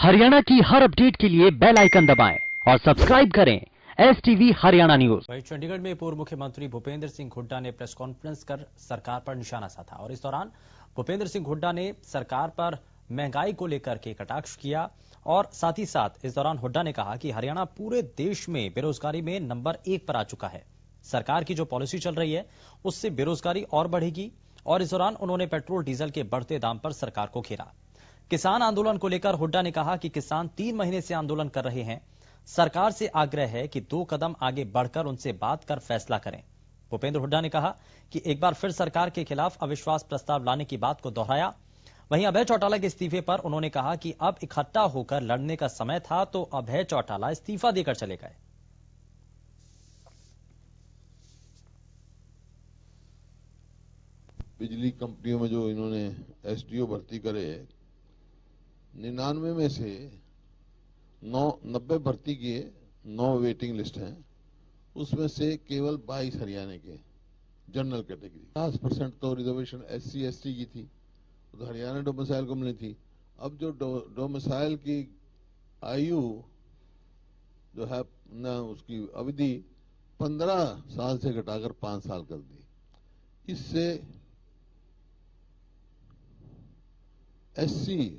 हरियाणा की हर अपडेट के लिए बेल आइकन दबाएं और सब्सक्राइब करें STV हरियाणा न्यूज। वहीं चंडीगढ़ में पूर्व मुख्यमंत्री भूपेंद्र सिंह हुड्डा ने प्रेस कॉन्फ्रेंस कर सरकार पर निशाना साधा और इस दौरान भूपेंद्र सिंह हुड्डा ने सरकार पर महंगाई को लेकर के कटाक्ष किया और साथ ही साथ इस दौरान हुड्डा ने कहा कि हरियाणा पूरे देश में बेरोजगारी में नंबर 1 पर आ चुका है। सरकार की जो पॉलिसी चल रही है उससे बेरोजगारी और बढ़ेगी। और इस दौरान उन्होंने पेट्रोल डीजल के बढ़ते दाम पर सरकार को घेरा। किसान आंदोलन को लेकर हुड्डा ने कहा कि किसान 3 महीने से आंदोलन कर रहे हैं। सरकार से आग्रह है कि 2 कदम आगे बढ़कर उनसे बात कर फैसला करें। भूपेंद्र हुड्डा ने कहा कि एक बार फिर सरकार के खिलाफ अविश्वास प्रस्ताव लाने की बात को दोहराया। वहीं अभय चौटाला के इस्तीफे पर उन्होंने कहा कि अब इकट्ठा होकर लड़ने का समय था, तो अभय चौटाला इस्तीफा देकर चले गए। बिजली कंपनियों में जो इन्होंने SDO भर्ती करे, 99 में से 90 भर्ती किए, 9 वेटिंग लिस्ट हैं, उसमें से केवल 22 हरियाणा के जनरल कैटेगरी। 50% तो रिजर्वेशन SC ST की थी, तो हरियाणा डोमिसाइल को मिली थी। अब जो डोमिसाइल की आयु जो है न, उसकी अवधि 15 साल से घटाकर 5 साल कर दी। इससे SC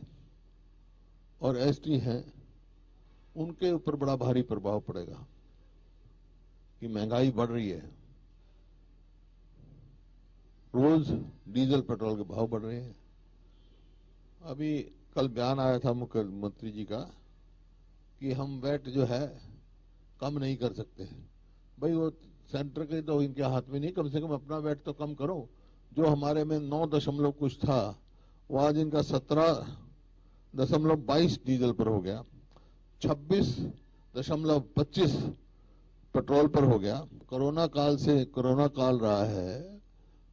और ST हैं, उनके ऊपर बड़ा भारी प्रभाव पड़ेगा कि महंगाई बढ़ रही है। रोज डीजल पेट्रोल के भाव बढ़ रहे हैं। अभी कल बयान आया था मुख्यमंत्री जी का कि हम वैट जो है कम नहीं कर सकते। भाई वो सेंटर के तो इनके हाथ में नहीं, कम से कम अपना वैट तो कम करो। जो हमारे में 9 दशमलव कुछ था, वो आज इनका 17.22 डीजल पर हो गया, 26.25 पेट्रोल पर हो गया। कोरोना काल रहा है,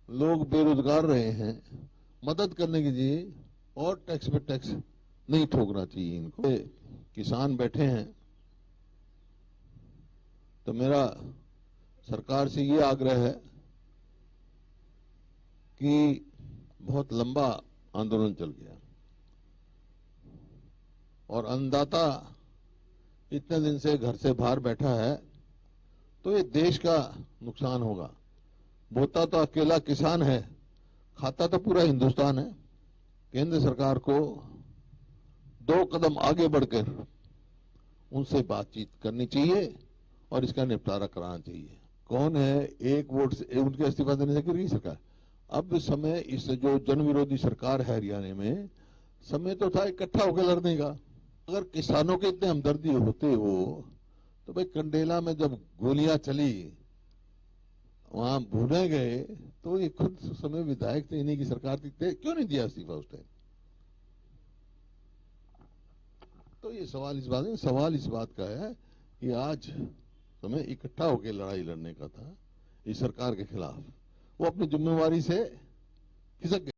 लोग बेरोजगार रहे हैं, मदद करने की चाहिए और टैक्स पे टैक्स नहीं ठोकना चाहिए इनको। किसान बैठे हैं, तो मेरा सरकार से ये आग्रह है कि बहुत लंबा आंदोलन चल गया और अन्नदाता इतने दिन से घर से बाहर बैठा है, तो ये देश का नुकसान होगा। बोता तो अकेला किसान है, खाता तो पूरा हिंदुस्तान है। केंद्र सरकार को 2 कदम आगे बढ़कर उनसे बातचीत करनी चाहिए और इसका निपटारा कराना चाहिए। कौन है एक वोट से उनके इस्तीफा देने से गिरी सरकार? अब समय, इस जो जन विरोधी सरकार है हरियाणा में, समय तो था इकट्ठा होकर लड़ने का। अगर किसानों के इतने हमदर्दी होते हो तो भाई कंडेला में जब गोलियां चली, वहां भूने गए, तो ये खुद समय विधायक थे, इन्हीं की सरकार थी, क्यों नहीं दिया इस्तीफा उस टाइम? तो ये सवाल इस बात का है कि आज समय इकट्ठा होकर लड़ाई लड़ने का था इस सरकार के खिलाफ। वो अपनी जिम्मेवारी से खिसक गए।